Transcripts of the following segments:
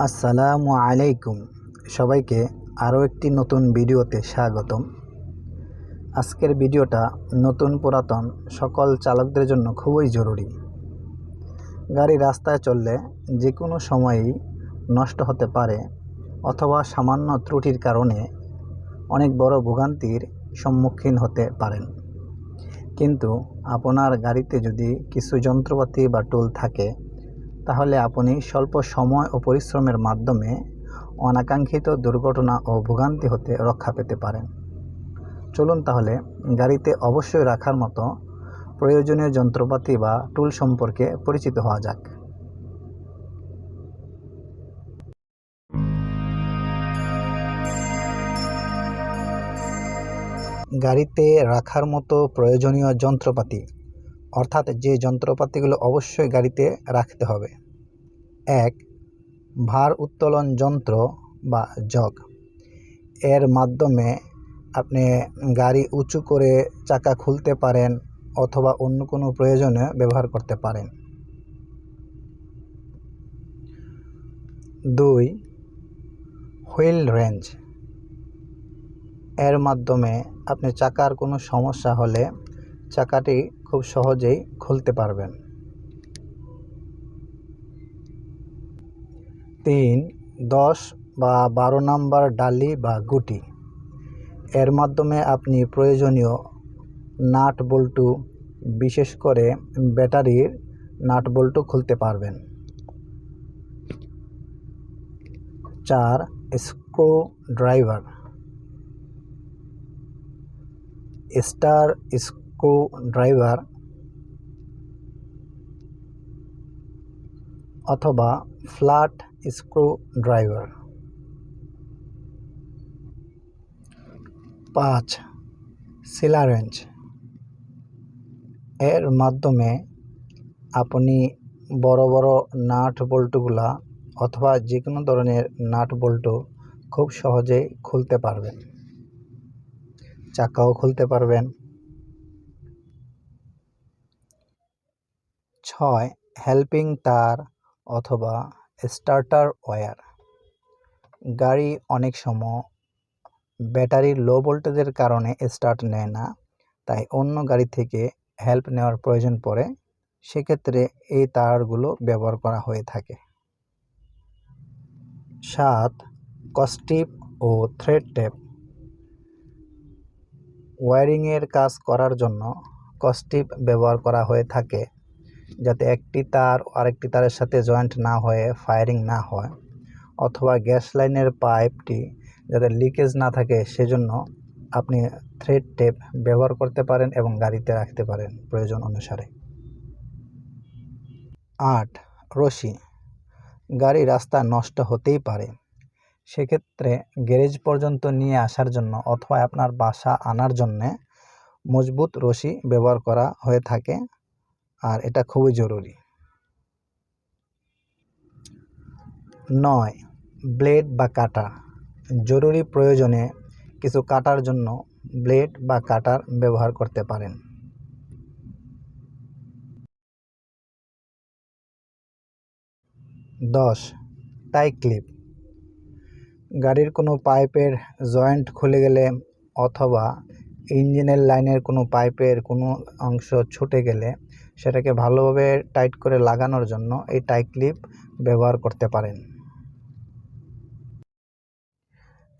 আসসালামু আলাইকুম। সবাইকে আরও একটি নতুন ভিডিওতে স্বাগতম। আজকের ভিডিওটা নতুন পুরাতন সকল চালকদের জন্য খুবই জরুরি। গাড়ি রাস্তায় চললে যে কোনো সময়েই নষ্ট হতে পারে অথবা সামান্য ত্রুটির কারণে অনেক বড় ভোগান্তির সম্মুখীন হতে পারেন। কিন্তু আপনার গাড়িতে যদি কিছু যন্ত্রপাতি বা টুল থাকে, তাহলে আপনি স্বল্প সময় ও পরিশ্রমের মাধ্যমে অনাকাঙ্ক্ষিত দুর্ঘটনা ও ভোগান্তি হতে রক্ষা পেতে পারেন। চলুন তাহলে গাড়িতে অবশ্যই রাখার মতো প্রয়োজনীয় যন্ত্রপাতি বা টুল সম্পর্কে পরিচিত হওয়া যাক। গাড়িতে রাখার মতো প্রয়োজনীয় যন্ত্রপাতি, অর্থাৎ যে যন্ত্রপাতিগুলো অবশ্যই গাড়িতে রাখতে হবে। 1. ভার উত্তোলন যন্ত্র বা জগ। এর মাধ্যমে আপনি গাড়ি উঁচু করে চাকা খুলতে পারেন অথবা অন্য কোনো প্রয়োজনে ব্যবহার করতে পারেন। 2. Wheel range. এর মাধ্যমে আপনি চাকার কোনো সমস্যা হলে চাকাটি খুব সহজেই খুলতে পারবেন। 3. 10 বা 12 নম্বর ডালি বা গুটি। এর মাধ্যমে আপনি প্রয়োজনীয় নাট বল্টু, বিশেষ করে ব্যাটারির নাট বল্টু খুলতে পারবেন। 4. Screw driver. Star screw driver অথবা ফ্ল্যাট স্ক্রু ড্রাইভার। 5. সিলার রেঞ্জ। এর মাধ্যমে আপনি বড় বড় নাট বল্টুগুলা অথবা যে কোনো ধরনের নাট বল্টু খুব সহজেই খুলতে পারবেন, চাকাও খুলতে পারবেন। 6. হেল্পিং তার অথবা স্টার্টার ওয়্যার। গাড়ি অনেক সময় ব্যাটারির লো ভোল্টেজের কারণে স্টার্ট নেয় না, তাই অন্য গাড়ি থেকে হেল্প নেওয়ার প্রয়োজন পড়ে, সেক্ষেত্রে এই তারগুলো ব্যবহার করা হয়ে থাকে। 7. কস্টিপ ও থ্রেড টেপ। ওয়্যারিংয়ের কাজ করার জন্য কস্টিপ ব্যবহার করা হয়ে থাকে, যাতে একটি তার আরেকটি তারের সাথে জয়েন্ট না হয়ে ফায়ারিং না হয়, অথবা গ্যাস লাইনের পাইপটি যাতে লিকেজ না থাকে, সেজন্য আপনি থ্রেড টেপ ব্যবহার করতে পারেন এবং গাড়িতে রাখতে পারেন প্রয়োজন অনুসারে। 8. রশি। গাড়ি রাস্তায় নষ্ট হতেই পারে, সেক্ষেত্রে গ্যারেজ পর্যন্ত নিয়ে আসার জন্য অথবা আপনার বাসা আনার জন্যে মজবুত রশি ব্যবহার করা হয়ে থাকে, আর এটা খুবই জরুরি। 9. ব্লেড বা কাটা। জরুরি প্রয়োজনে কিছু কাটার জন্য ব্লেড বা কাটার ব্যবহার করতে পারেন। 10. টাই ক্লিপ। গাড়ির কোনো পাইপের জয়েন্ট খুলে গেলে অথবা ইঞ্জিনের লাইনের কোনো পাইপের কোনো অংশ ছুটে গেলে সেটাকে ভালোভাবে টাইট করে লাগানোর জন্য এই টাই ক্লিপ ব্যবহার করতে পারেন।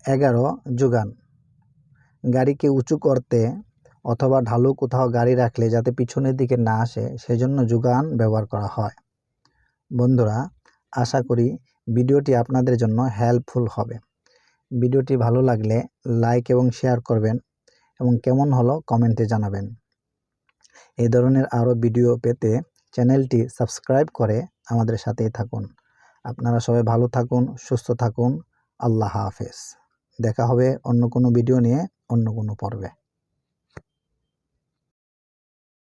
11. যোগান। গাড়িকে উঁচু করতে অথবা ঢালু কোথাও গাড়ি রাখলে যাতে পিছনের দিকে না আসে, সেজন্য যোগান ব্যবহার করা হয়। বন্ধুরা, আশা করি ভিডিওটি আপনাদের জন্য হেল্পফুল হবে। ভিডিওটি ভালো লাগলে লাইক এবং শেয়ার করবেন এবং কেমন হলো কমেন্টে জানাবেন। এই ধরনের আরও ভিডিও পেতে চ্যানেলটি সাবস্ক্রাইব করে আমাদের সাথেই থাকুন। আপনারা সবাই ভালো থাকুন, সুস্থ থাকুন। আল্লাহ হাফেজ। দেখা হবে অন্য কোনো ভিডিও নিয়ে অন্য কোনো পর্বে।